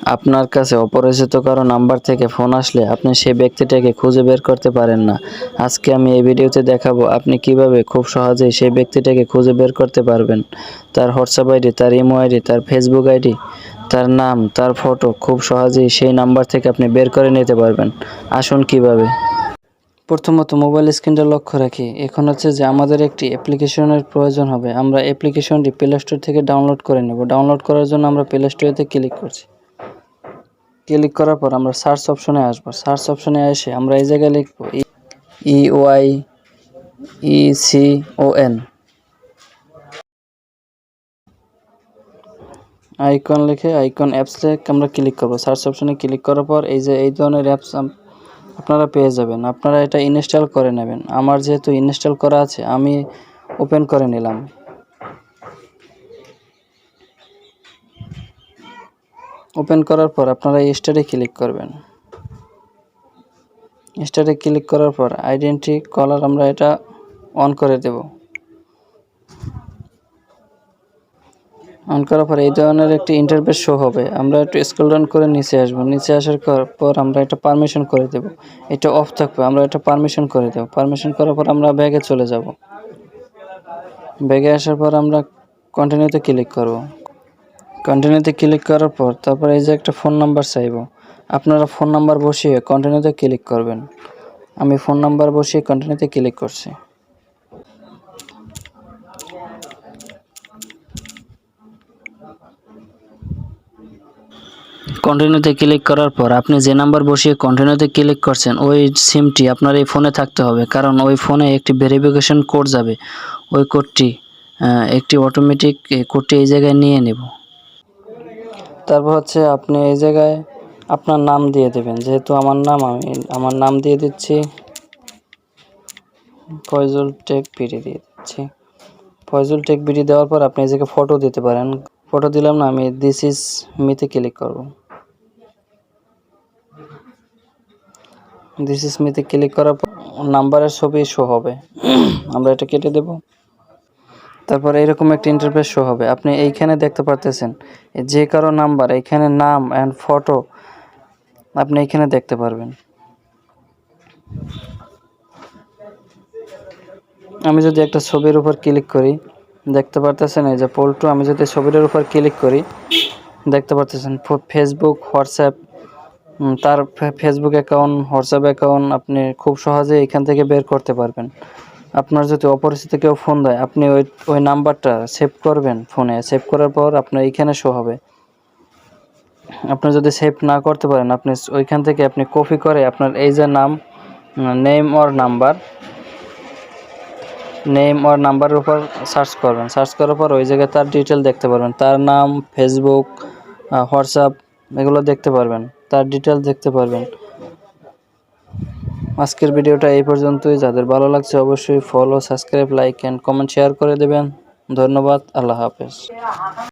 আপনার কাছে অপরিচিত কারো নাম্বার থেকে ফোন আসলে আপনি সেই ব্যক্তিটাকে খুঁজে বের করতে পারেন না। আজকে আমি এই ভিডিওতে দেখাবো আপনি কিভাবে খুব সহজেই সেই ব্যক্তিটাকে খুঁজে বের করতে পারবেন। তার হোয়াটসঅ্যাপ আইডি, তার ইমো আইডি, তার ফেসবুক আইডি, তার নাম, তার ফটো খুব সহজেই সেই নাম্বার থেকে আপনি বের করে নিতে পারবেন। আসুন কিভাবে। প্রথমত মোবাইল স্ক্রিনটা লক্ষ্য রাখি। এখন হচ্ছে যে আমাদের একটি অ্যাপ্লিকেশনের প্রয়োজন হবে। আমরা অ্যাপ্লিকেশনটি প্লে স্টোর থেকে ডাউনলোড করে নেব। ডাউনলোড করার জন্য আমরা প্লে স্টোরেতে ক্লিক করছি। ক্লিক করার পর আমরা সার্চ অপশনে আসবো। সার্চ অপশনে এসে আমরা এই জায়গায় লিখব EYECON আইকন লিখে আইকন অ্যাপস লিখে আমরা ক্লিক করব। সার্চ অপশনে ক্লিক করার পর এই যে এই ধরনের অ্যাপস আপনারা পেয়ে যাবেন। আপনারা এটা ইনস্টল করে নেবেন। আমার যেহেতু ইনস্টল করা আছে আমি ওপেন করে নিলাম। ওপেন করার পর আপনারা স্টার্টে ক্লিক করবেন। স্টার্টে ক্লিক করার পর আইডেন্টি কলার আমরা এটা অন করে দেব। অন করার পর এই ধরনের একটি ইন্টারফেস শো হবে। আমরা একটু স্ক্রল ডাউন করে নিচে আসব। নিচে আসার পর আমরা এটা পারমিশন করে দেব। এটা অফ থাকবে, আমরা এটা পারমিশন করে দেব। পারমিশন করার পর আমরা ব্যাগে চলে যাব। ব্যাগে আসার পর আমরা কন্টিনিউতে ক্লিক করব। কন্টিনিউতে ক্লিক করার পর তারপর এই যে একটা ফোন নাম্বার চাইব। আপনারা ফোন নাম্বার বসিয়ে কন্টিনিউতে ক্লিক করবেন। আমি ফোন নাম্বার বসিয়ে কন্টিনিউতে ক্লিক করছি। কন্টিনিউতে ক্লিক করার পর আপনি যে নাম্বার বসিয়ে কন্টিনিউতে ক্লিক করছেন ওই সিমটি আপনার এই ফোনে থাকতে হবে, কারণ ওই ফোনে একটি ভেরিফিকেশন কোড যাবে। ওই কোডটি একটি অটোমেটিক কোডটি এই জায়গায় নিয়ে নেব। তারপর হচ্ছে আপনি এই জায়গায় আপনার নাম দিয়ে দেবেন। যেহেতু আমার নাম, আমি আমার নাম দিয়ে দিচ্ছি, ফয়জুল টেক বিডি দিয়ে দিচ্ছি। ফয়জুল টেক বিডি দেওয়ার পর আপনি এই জায়গায় ফটো দিতে পারেন। ফটো দিলাম না, আমি দিস ইজ মিতে ক্লিক করব। দিস ইজ মিতে ক্লিক করার পর নাম্বারের ছবি শো হবে। আমরা এটা কেটে দেব। তারপর এইরকম একটা ইন্টারফেস শো হবে। আপনি এইখানে দেখতে পারতেছেন যে কারো নাম্বার, এইখানে নাম অ্যান্ড ফটো আপনি এইখানে দেখতে পারবেন। আমি যদি একটা ছবির উপর ক্লিক করি, দেখতে পারতেছেন এই যে পোল্টু, আমি যদি ছবিটার উপর ক্লিক করি দেখতে পারতেছেন ফেসবুক, হোয়াটসঅ্যাপ, তার ফেসবুক অ্যাকাউন্ট, হোয়াটসঅ্যাপ অ্যাকাউন্ট আপনি খুব সহজে এখান থেকে বের করতে পারবেন। আপনার যদি অপরিচিত কেউ ফোন দেয় আপনি ওই নাম্বারটা সেভ করবেন ফোনে। সেভ করার পর আপনার এইখানে শো হবে। আপনি যদি সেভ না করতে পারেন আপনি ওইখান থেকে আপনি কপি করে আপনার এই যে নেম অর নাম্বারের উপর সার্চ করবেন। সার্চ করার পর ওই জায়গায় তার ডিটেল দেখতে পারবেন। তার নাম, ফেসবুক, হোয়াটসঅ্যাপ এগুলো দেখতে পারবেন, তার ডিটেল দেখতে পারবেন। আজকের ভিডিওটা এই পর্যন্তই। যাদের ভালো লাগছে অবশ্যই follow, subscribe, like and comment share করে দেবেন। ধন্যবাদ। আল্লাহ হাফেজ।